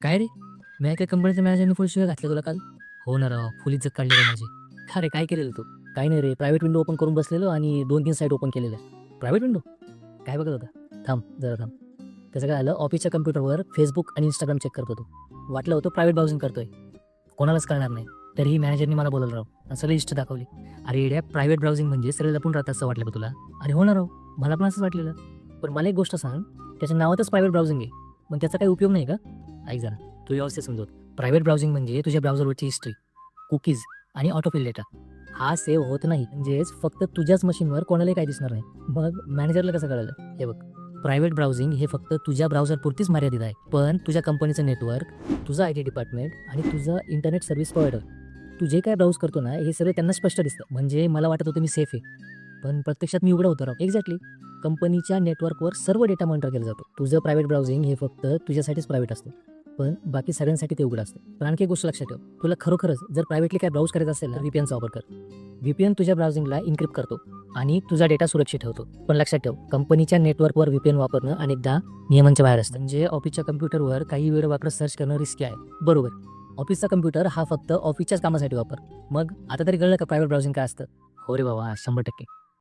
काय रे? मी एका कंपनीच्या मॅनेजरने फुल शिव्या घातल्या तुला काल? हो ना राव, फुल इज्जत काढली रे माझी. का रे, काय केलेलं तू? काही नाही रे, प्रायव्हेट विंडो ओपन करून बसलेलो आणि 2-3 साईट ओपन केलेल्या. Private window? काय बघत होता? थांब जरा थांब. त्याचं काय झालं, ऑफिसच्या कम्प्युटरवर Facebook आणि Instagram चेक करत होतो. वाटलं होतं प्रायव्हेट ब्राउझिंग करतोय. कोणालाच कळणार नाही. तरीही मॅनेजरनी मला बोलावलं राव आणि सगळी लिस्ट दाखवली. अरे येड्या, प्रायव्हेट ब्राउझिंग म्हणजे सगळे लपून राहतात असं वाटलं का तुला? अरे हो ना राव, मला पण असंच वाटलेलं. पण मला एक गोष्ट सांग, त्याच्या नावातच प्रायव्हेट ब्राउझिंग आहे. मग त्याचा काही उपयोग नाही का? ऐक जरा, तू व्यवस्थित समजव. प्रायव्हेट ब्राउझिंग म्हणजे तुझ्या ब्राउझरवरची हिस्ट्री, कुकीज आणि ऑटोफिल डेटा हा सेव्ह होत नाही. म्हणजेच फक्त तुझ्याच मशीनवर कोणालाही काही दिसणार नाही. मग मॅनेजरला कसं कळलं? हे बघ, प्रायव्हेट ब्राउझिंग हे फक्त तुझ्या ब्राउझरपुरतीच मर्यादित आहे. पण तुझ्या कंपनीचं नेटवर्क, तुझं IT डिपार्टमेंट आणि तुझं इंटरनेट सर्व्हिस प्रोव्हायडर, तू जे काय ब्राउज करतो ना, हे सगळं त्यांना स्पष्ट दिसतं. म्हणजे मला वाटत होतं मी सेफ आहे. पण प्रत्यक्षात मी उघडा होतो राव. एक्झॅक्टली. कंपनीच्या नेटवर्कवर सर्व डेटा मॉनिटर केला जातो. तुझं प्रायव्हेट ब्राउझिंग हे फक्त तुझ्यासाठीच प्रायव्हेट असतं. पण बाकी सगळ्यांसाठी ते उघडं असतं. पण आणखी एक गोष्ट लक्षात ठेव. तुला खरोखरच जर प्रायव्हेटली काय ब्राउज करायचं असेल ना, VPNचा वापर कर. VPN तुझ्या ब्राउझिंगला इन्क्रिप्ट करतो आणि तुझा डेटा सुरक्षित ठेवतो. पण लक्षात ठेव, कंपनीच्या नेटवर्कवर VPN वापरणं अनेकदा नियमांच्या बाहेर असतं. म्हणजे ऑफिसच्या कम्प्युटरवर काही वेळ वापरत सर्च करणं रिस्की आहे. बरोबर. ऑफिसचा कम्प्युटर हा फक्त ऑफिसच्याच कामासाठी वापर. मग आता तरी कळलं का प्रायव्हेट ब्राउझिंग काय असतं? हो रे बाबा, 100%.